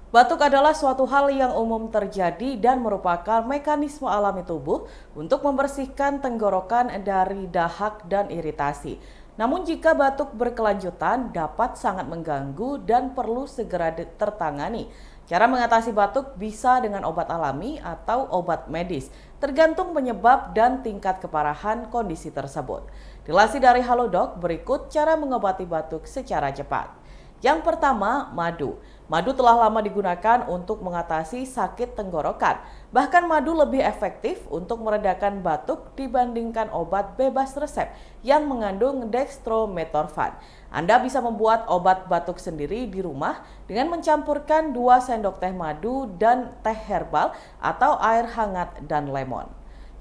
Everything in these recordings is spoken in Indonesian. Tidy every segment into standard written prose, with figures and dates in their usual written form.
Batuk adalah suatu hal yang umum terjadi dan merupakan mekanisme alami tubuh untuk membersihkan tenggorokan dari dahak dan iritasi. Namun jika batuk berkelanjutan dapat sangat mengganggu dan perlu segera tertangani. Cara mengatasi batuk bisa dengan obat alami atau obat medis, tergantung penyebab dan tingkat keparahan kondisi tersebut. Dilansir dari Halodoc, berikut cara mengobati batuk secara cepat. Yang pertama, madu. Madu telah lama digunakan untuk mengatasi sakit tenggorokan. Bahkan madu lebih efektif untuk meredakan batuk dibandingkan obat bebas resep yang mengandung dextromethorphan. Anda bisa membuat obat batuk sendiri di rumah dengan mencampurkan 2 sendok teh madu dan teh herbal atau air hangat dan lemon.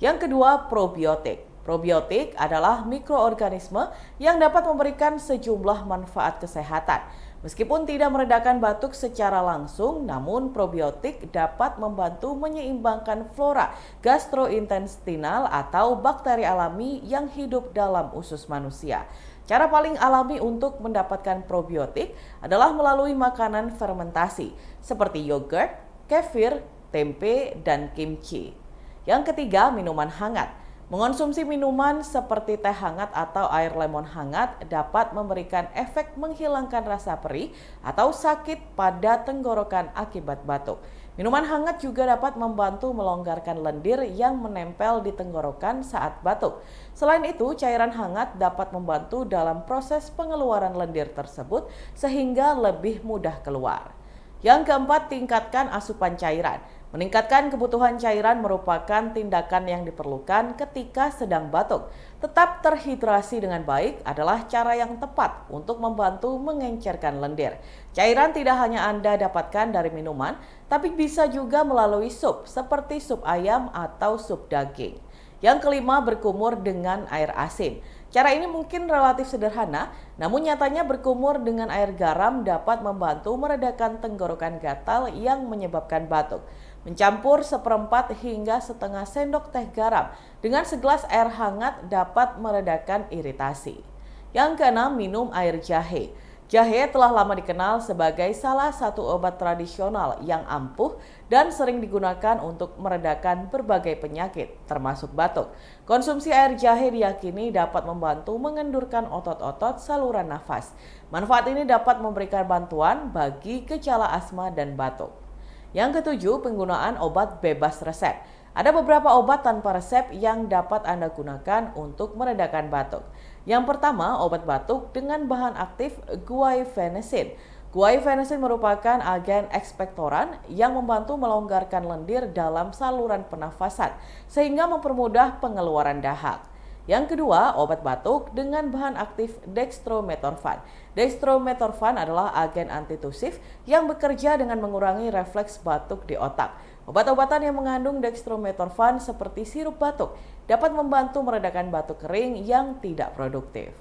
Yang kedua, probiotik. Probiotik adalah mikroorganisme yang dapat memberikan sejumlah manfaat kesehatan. Meskipun tidak meredakan batuk secara langsung, namun probiotik dapat membantu menyeimbangkan flora gastrointestinal atau bakteri alami yang hidup dalam usus manusia. Cara paling alami untuk mendapatkan probiotik adalah melalui makanan fermentasi seperti yogurt, kefir, tempe, dan kimchi. Yang ketiga, minuman hangat. Mengonsumsi minuman seperti teh hangat atau air lemon hangat dapat memberikan efek menghilangkan rasa perih atau sakit pada tenggorokan akibat batuk. Minuman hangat juga dapat membantu melonggarkan lendir yang menempel di tenggorokan saat batuk. Selain itu, cairan hangat dapat membantu dalam proses pengeluaran lendir tersebut sehingga lebih mudah keluar. Yang keempat, tingkatkan asupan cairan. Meningkatkan kebutuhan cairan merupakan tindakan yang diperlukan ketika sedang batuk. Tetap terhidrasi dengan baik adalah cara yang tepat untuk membantu mengencerkan lendir. Cairan tidak hanya Anda dapatkan dari minuman, tapi bisa juga melalui sup, seperti sup ayam atau sup daging. Yang kelima, berkumur dengan air asin. Cara ini mungkin relatif sederhana, namun nyatanya berkumur dengan air garam dapat membantu meredakan tenggorokan gatal yang menyebabkan batuk. Mencampur seperempat hingga setengah sendok teh garam dengan segelas air hangat dapat meredakan iritasi. Yang keenam, minum air jahe. Jahe telah lama dikenal sebagai salah satu obat tradisional yang ampuh dan sering digunakan untuk meredakan berbagai penyakit, termasuk batuk. Konsumsi air jahe diyakini dapat membantu mengendurkan otot-otot saluran nafas. Manfaat ini dapat memberikan bantuan bagi gejala asma dan batuk. Yang ketujuh, penggunaan obat bebas resep. Ada beberapa obat tanpa resep yang dapat Anda gunakan untuk meredakan batuk. Yang pertama, obat batuk dengan bahan aktif guaifenesin. Guaifenesin merupakan agen ekspektoran yang membantu melonggarkan lendir dalam saluran pernafasan sehingga mempermudah pengeluaran dahak. Yang kedua, obat batuk dengan bahan aktif dextromethorphan. Dextromethorphan adalah agen antitusif yang bekerja dengan mengurangi refleks batuk di otak. Obat-obatan yang mengandung dextromethorphan seperti sirup batuk dapat membantu meredakan batuk kering yang tidak produktif.